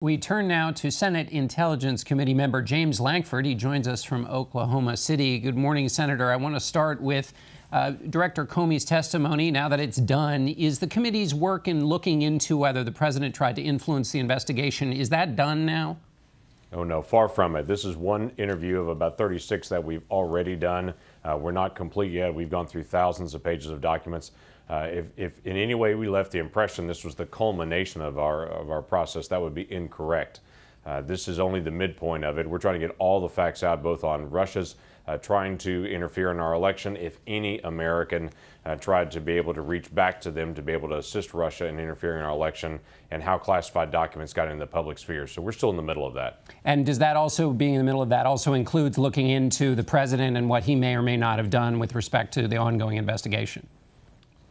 We turn now to Senate Intelligence Committee member James Lankford. He joins us from Oklahoma City. Good morning, Senator. I want to start with Director Comey's testimony. Now that it's done, is the committee's work in looking into whether the president tried to influence the investigation, is that done now? Oh, no, far from it. This is one interview of about 36 that we've already done. We're not complete yet. We've gone through thousands of pages of documents. If in any way we left the impression this was the culmination of our process, that would be incorrect. This is only the midpoint of it. We're trying to get all the facts out, both on Russia's trying to interfere in our election, if any American tried to be able to reach back to them to be able to assist Russia in interfering in our election, and how classified documents got into the public sphere. So we're still in the middle of that. And does that also, being in the middle of that, also includes looking into the president and what he may or may not have done with respect to the ongoing investigation?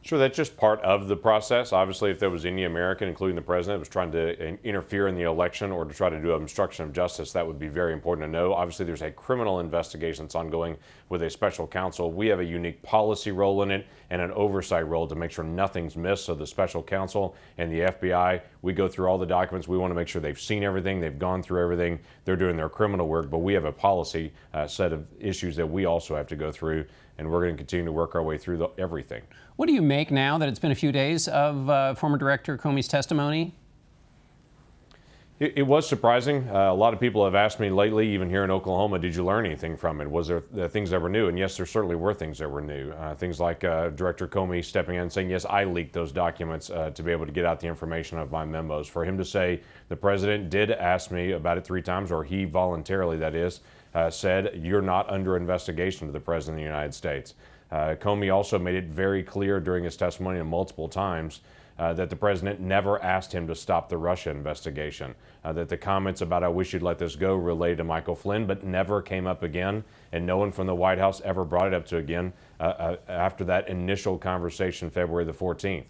Sure, that's just part of the process. Obviously, if there was any American, including the president, was trying to interfere in the election or to try to do obstruction of justice, that would be very important to know. Obviously, there's a criminal investigation that's ongoing with a special counsel. We have a unique policy role in it and an oversight role to make sure nothing's missed. So the special counsel and the FBI, we go through all the documents. We want to make sure they've seen everything, they've gone through everything, they're doing their criminal work, but we have a policy set of issues that we also have to go through, and we're going to continue to work our way through everything. What do you make now that it's been a few days of former Director Comey's testimony? It was surprising. A lot of people have asked me lately, even here in Oklahoma, did you learn anything from it? Was there things that were new? And yes, there certainly were things that were new. Things like Director Comey stepping in and saying, yes, I leaked those documents to be able to get out the information of my memos. For him to say the president did ask me about it 3 times, or he voluntarily, that is, said, you're not under investigation to the President of the United States. Comey also made it very clear during his testimony multiple times that the president never asked him to stop the Russia investigation, that the comments about I wish you'd let this go related to Michael Flynn, but never came up again, and no one from the White House ever brought it up to again after that initial conversation February the 14th.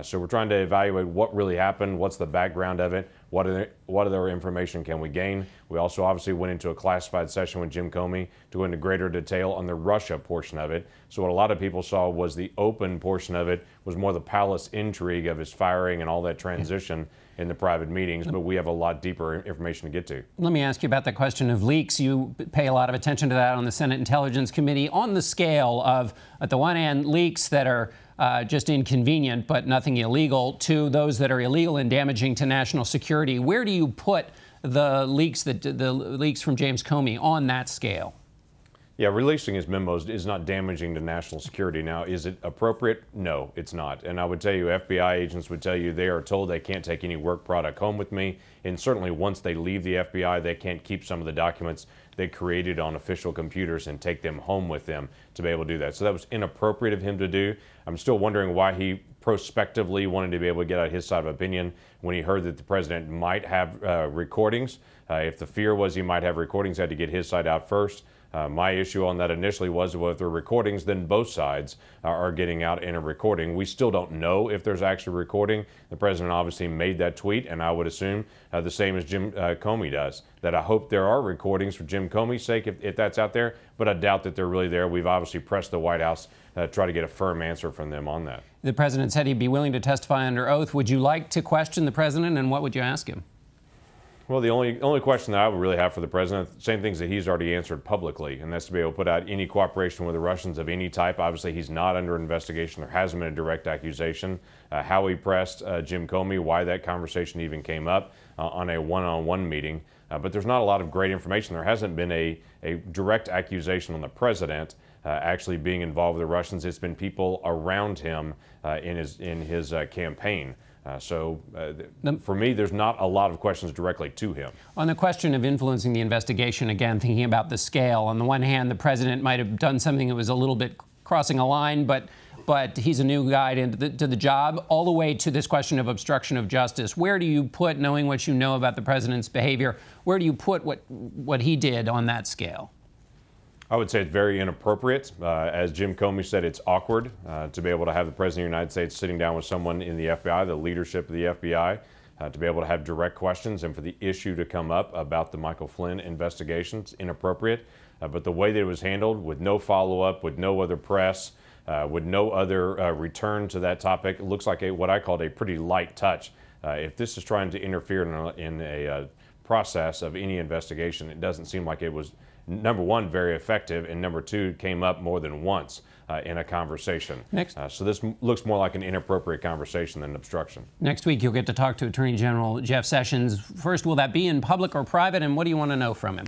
So we're trying to evaluate what really happened, what's the background of it, what other information can we gain. We also obviously went into a classified session with Jim Comey to go into greater detail on the Russia portion of it. So what a lot of people saw was the open portion of it was more the palace intrigue of his firing and all that transition in the private meetings, but we have a lot deeper information to get to. Let me ask you about the question of leaks. You pay a lot of attention to that on the Senate Intelligence Committee. On the scale of, at the one hand, leaks that are just inconvenient but nothing illegal, to those that are illegal and damaging to national security, where do you put the leaks from James Comey on that scale? Yeah, releasing his memos is not damaging to national security. Now, is it appropriate? No, it's not. And I would tell you, FBI agents would tell you they are told they can't take any work product home with me. And certainly once they leave the FBI, they can't keep some of the documents they created on official computers and take them home with them to be able to do that. So that was inappropriate of him to do. I'm still wondering why he prospectively wanted to be able to get out his side of opinion when he heard that the president might have recordings. If the fear was he might have recordings, he had to get his side out first. My issue on that initially was, well, if there are recordings, then both sides are getting out in a recording. We still don't know if there's actually a recording. The president obviously made that tweet, and I would assume the same as Jim Comey does, that I hope there are recordings for Jim Comey's sake if that's out there, but I doubt that they're really there. We've obviously pressed the White House to try to get a firm answer from them on that. The president said he'd be willing to testify under oath. Would you like to question the president, and what would you ask him? Well, the only question that I would really have for the president, same things that he's already answered publicly, and that's to be able to put out any cooperation with the Russians of any type. Obviously, he's not under investigation. There hasn't been a direct accusation. How he pressed Jim Comey, why that conversation even came up on a one-on-one meeting. But there's not a lot of great information. There hasn't been a direct accusation on the president actually being involved with the Russians. It's been people around him in his campaign. For me, there's not a lot of questions directly to him. On the question of influencing the investigation, again, thinking about the scale, on the one hand, the president might have done something that was a little bit crossing a line, but he's a new guy to the job, all the way to this question of obstruction of justice. Where do you put, knowing what you know about the president's behavior, where do you put what he did on that scale? I would say it's very inappropriate. As Jim Comey said, it's awkward to be able to have the President of the United States sitting down with someone in the FBI, the leadership of the FBI, to be able to have direct questions and for the issue to come up about the Michael Flynn investigation. It's inappropriate. But the way that it was handled, with no follow-up, with no other press, with no other return to that topic, it looks like what I called a pretty light touch If this is trying to interfere in a process of any investigation, it doesn't seem like it was, number one, very effective, and number two, came up more than once in a conversation. So this looks more like an inappropriate conversation than obstruction. Next week, you'll get to talk to Attorney General Jeff Sessions. First, will that be in public or private, and what do you want to know from him?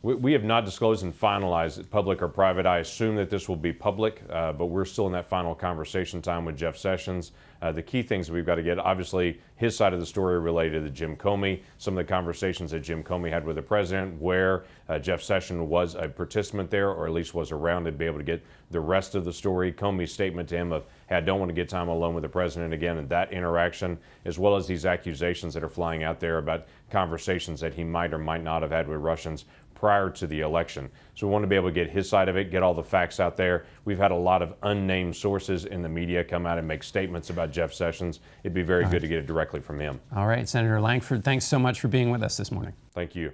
We have not disclosed and finalized it, public or private. I assume that this will be public, but we're still in that final conversation time with Jeff Sessions. The key things we've got to get, obviously, his side of the story related to Jim Comey, some of the conversations that Jim Comey had with the president, where Jeff Sessions was a participant there, or at least was around to be able to get the rest of the story. Comey's statement to him of, hey, I don't want to get time alone with the president again, and that interaction, as well as these accusations that are flying out there about conversations that he might or might not have had with Russians prior to the election. So we want to be able to get his side of it, get all the facts out there. We've had a lot of unnamed sources in the media come out and make statements about Jeff Sessions. It'd be very good to get it directly from him. All right, Senator Lankford, thanks so much for being with us this morning. Thank you.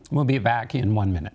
We'll be back in 1 minute.